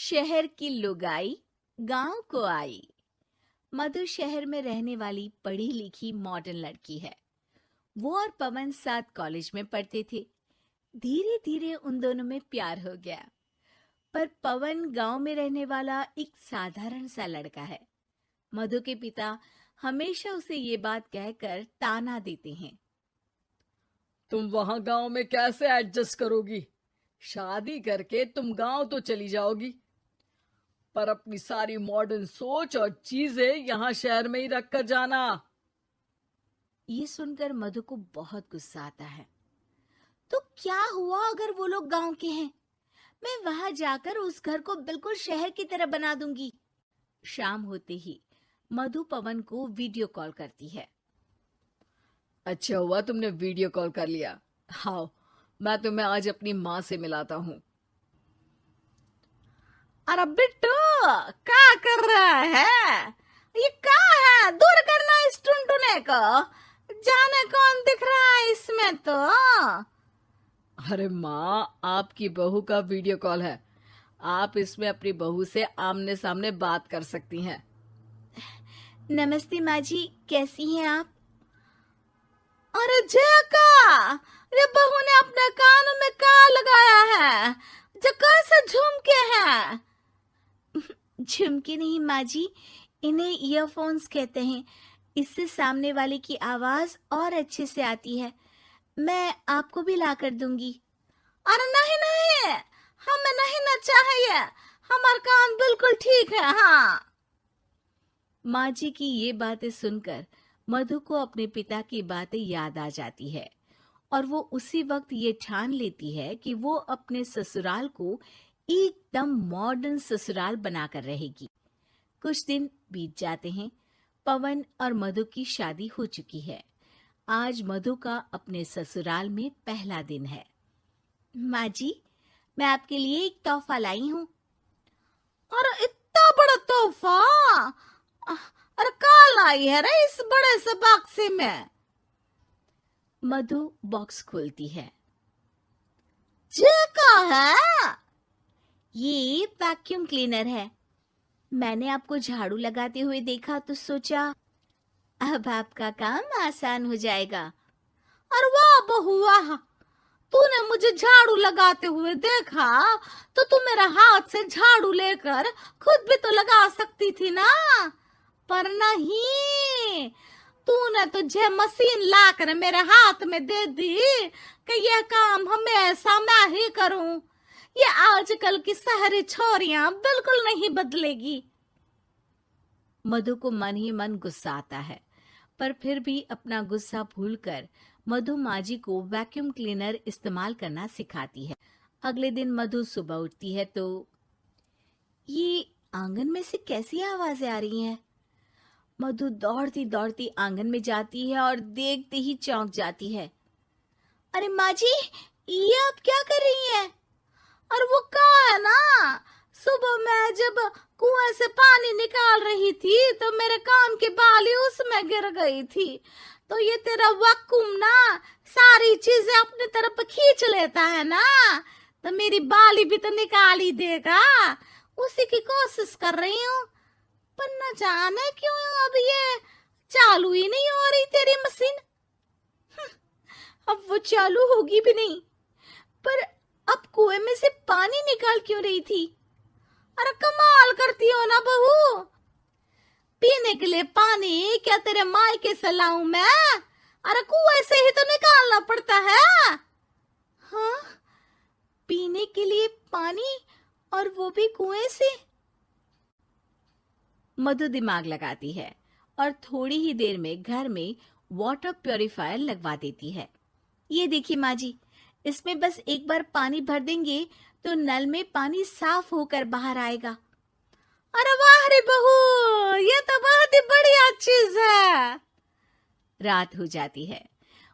शहर की लुगाई गांव को आई। मधु शहर में रहने वाली पढ़ी लिखी मॉडर्न लड़की है। वो और पवन साथ कॉलेज में पढ़ते थे। धीरे धीरे उन दोनों में प्यार हो गया। पर पवन गांव में रहने वाला एक साधारण सा लड़का है। मधु के पिता हमेशा उसे ये बात कहकर ताना देते हैं। तुम वहां गांव में कैसे एडजस्ट करोगी? शादी करके तुम गांव तो चली जाओगी, पर अपनी सारी मॉडर्न सोच और चीजें यहाँ शहर में ही रख कर जाना। ये सुनकर मधु को बहुत गुस्सा आता है। तो क्या हुआ अगर वो लोग गांव के हैं? मैं वहां जाकर उस घर को बिल्कुल शहर की तरह बना दूंगी। शाम होते ही मधु पवन को वीडियो कॉल करती है। अच्छा हुआ तुमने वीडियो कॉल कर लिया। हाँ, मैं तुम्हें आज अपनी माँ से मिलाता हूँ। अरे बिट्टू, क्या कर रहा है? ये क्या है? दूर करना इस टुनटुने को। जाने कौन दिख रहा है इसमें तो। अरे माँ, आपकी बहू का वीडियो कॉल है। आप इसमें अपनी बहू से आमने सामने बात कर सकती हैं। नमस्ते माँ जी, कैसी हैं आप? अरे जका, ये बहू ने अपने कानों में क्या लगाया है? जो कैसे झुमके हैं? झुमके नहीं माँ जी, इन्हें ईयरफोन्स कहते हैं। इससे सामने वाले की आवाज और अच्छे से आती है। मैं आपको भी ला कर दूंगी। अरे नहीं नहीं, हमें नहीं ना चाहिए। हमारा कान बिल्कुल ठीक है। हाँ। माँ जी की ये बातें सुनकर मधु को अपने पिता की बातें याद आ जाती है और वो उसी वक्त ये ठान लेती है कि वो अपने ससुराल को एकदम मॉडर्न ससुराल बनाकर रहेगी। कुछ दिन बीत जाते हैं। पवन और मधु की शादी हो चुकी है। आज मधु का अपने ससुराल में पहला दिन है। माँ जी, मैं आपके लिए एक तोहफा लाई हूँ। अरे इतना बड़ा तोहफा! अरे क्या लाई है रे इस बड़े से बक्से में? मधु बॉक्स खोलती है। ये क्या है? ये वैक्यूम क्लीनर है। मैंने आपको झाड़ू लगाते हुए देखा तो सोचा अब आपका काम आसान हो जाएगा। अरे वाह बहू वाह, तूने मुझे झाड़ू लगाते हुए देखा तो तू मेरा हाथ से झाड़ू लेकर खुद भी तो लगा सकती थी ना। पर नहीं, तूने तुझे मशीन लाकर मेरे हाथ में दे दी कि यह काम हमेशा मैं ही करूं। ये आजकल की शहरी छोरियां बिल्कुल नहीं बदलेगी। मधु को मन ही मन गुस्सा आता है, पर फिर भी अपना गुस्सा भूलकर मधु माजी को वैक्यूम क्लीनर इस्तेमाल करना सिखाती है। अगले दिन मधु सुबह उठती है तो ये आंगन में से कैसी आवाजें आ रही हैं? मधु दौड़ती दौड़ती आंगन में जाती है और देखते ही चौंक जाती है। अरे माँ जी, ये आप क्या कर रही हैं? और वो क्या है ना, सुबह मैं जब कुएं से पानी निकाल रही थी तो मेरे कान की बाली उसमें गिर गई थी। तो ये तेरा वैक्यूम ना सारी चीजें अपनी तरफ खींच लेता है ना, तो मेरी बाली भी तो निकाल ही देगा। उसी की कोशिश कर रही हूँ, पर न जाने क्यों अब ये चालू ही नहीं हो रही तेरी मशीन। अब वो चालू होगी भी नहीं। पर अब कुएं में से पानी निकाल क्यों रही थी? अरे कमाल करती हो ना बहू। पीने के लिए पानी क्या तेरे मायके से लाऊं मैं? अरे कुएं से ही तो निकालना पड़ता है। हाँ, पीने के लिए पानी, और वो भी कुएं से। मधु दिमाग लगाती है और थोड़ी ही देर में घर में वाटर प्यूरिफायर लगवा देती है। ये देखिए माँ जी, इसमें बस एक बार पानी भर देंगे तो नल में पानी साफ होकर बाहर आएगा। अरे वाह रे बहू, ये तो बहुत ही बढ़िया चीज है। रात हो जाती है।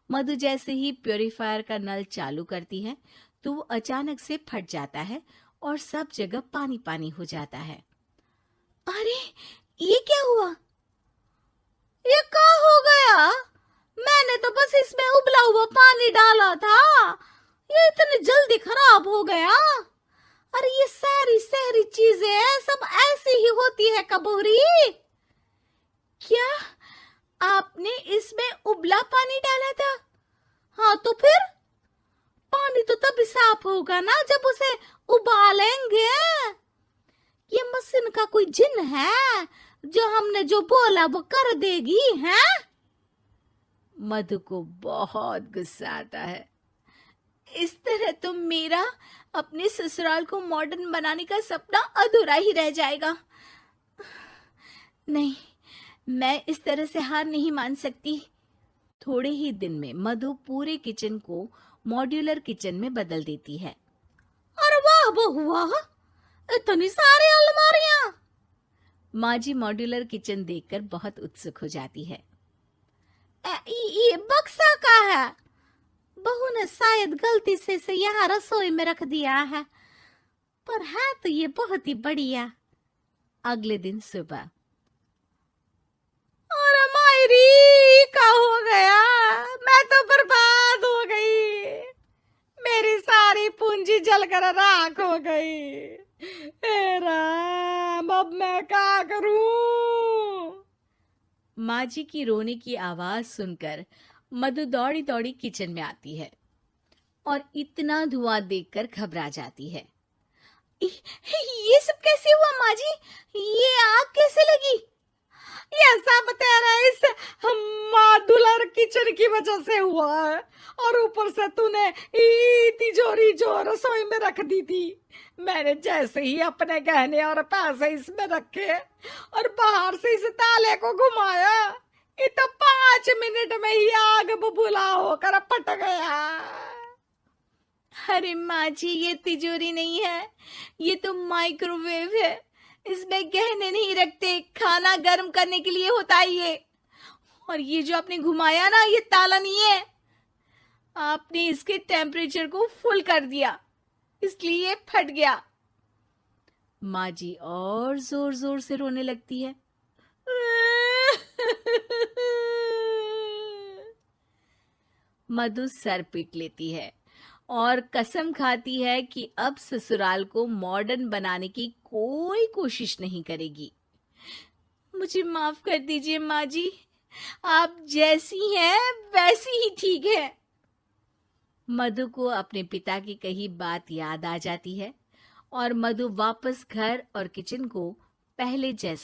मधु जैसे ही प्यूरिफायर का नल चालू करती है तो वो अचानक से फट जाता है और सब जगह पानी पानी हो जाता है। अरे ये क्या हुआ? ये क्या हो गया? मैंने तो बस इसमें उबला हुआ पानी डाला था, ये इतनी जल्दी खराब हो गया। अरे ये सारी शहरी चीज चीजें सब ऐसी ही होती है कबूरी। क्या आपने इसमें उबला पानी डाला था? हाँ तो फिर पानी तो तभी साफ होगा ना जब उसे उबालेंगे। ये मशीन का कोई जिन है जो हमने जो बोला वो कर देगी है? मधु को बहुत गुस्सा आता है। इस तरह तो मेरा अपने ससुराल को मॉडर्न बनाने का सपना अधूरा ही रह जाएगा। नहीं, मैं इस तरह से हार नहीं मान सकती। थोड़े ही दिन में मधु पूरे किचन को मॉड्यूलर किचन में बदल देती है। अरे वाह बहुआ, इतनी सारी अलमारियां! माँ जी मॉड्यूलर किचन देखकर बहुत उत्सुक हो जाती है। ये बक्सा का है। बहू ने शायद गलती से इसे यहाँ रसोई में रख दिया है, पर है तो ये बहुत ही बढ़िया। अगले दिन सुबह, अरे मायरी क्या हो गया? मैं तो बर्बाद हो गई। मेरी सारी पूंजी जलकर राख हो गई। हे राम, अब मैं क्या करूं? माँ जी की रोने की आवाज सुनकर मधु दौड़ी दौड़ी किचन में आती है और इतना धुआं देखकर घबरा जाती है। ये सब कैसे हुआ माँ जी? ये आग कैसे लगी? ये सब तेरा इस मॉड्यूलर किचन की वजह से हुआ है, और ऊपर से तूने तिजोरी जो रसोई में रख दी थी, मैंने जैसे ही अपने गहने और पैसे इसमें रखे और बाहर से इस ताले को घुमाया, ये तो 5 मिनट में ही आग बबूला होकर फट गया। अरे माँ जी, ये तिजोरी नहीं है, ये तो माइक्रोवेव है। इसमें गहने नहीं रखते, खाना गर्म करने के लिए होता है ये। और ये जो आपने घुमाया ना, ये ताला नहीं है, आपने इसके टेम्परेचर को फुल कर दिया, इसलिए ये फट गया। माँ जी और जोर जोर से रोने लगती है। मधु सर पीट लेती है और कसम खाती है कि अब ससुराल को मॉडर्न बनाने की कोई कोशिश नहीं करेगी। मुझे माफ कर दीजिए माँ जी, आप जैसी हैं वैसी ही ठीक है। मधु को अपने पिता की कही बात याद आ जाती है और मधु वापस घर और किचन को पहले जैसा